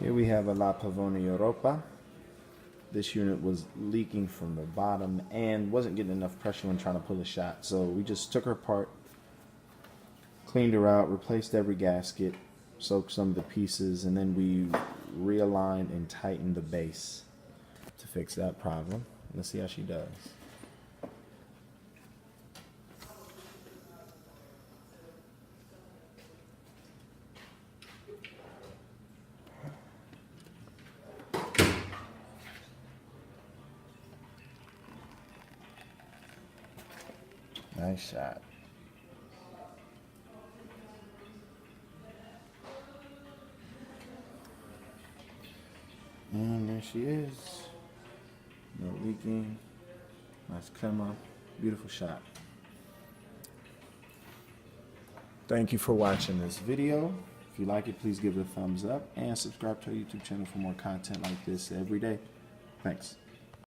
Here we have a Pavoni Europa. This unit was leaking from the bottom and wasn't getting enough pressure when trying to pull a shot. So we just took her apart, cleaned her out, replaced every gasket, soaked some of the pieces, and then we realigned and tightened the base to fix that problem. Let's see how she does. Nice shot. And there she is. No leaking. Nice crema. Beautiful shot. Thank you for watching this video. If you like it, please give it a thumbs up and subscribe to our YouTube channel for more content like this every day. Thanks.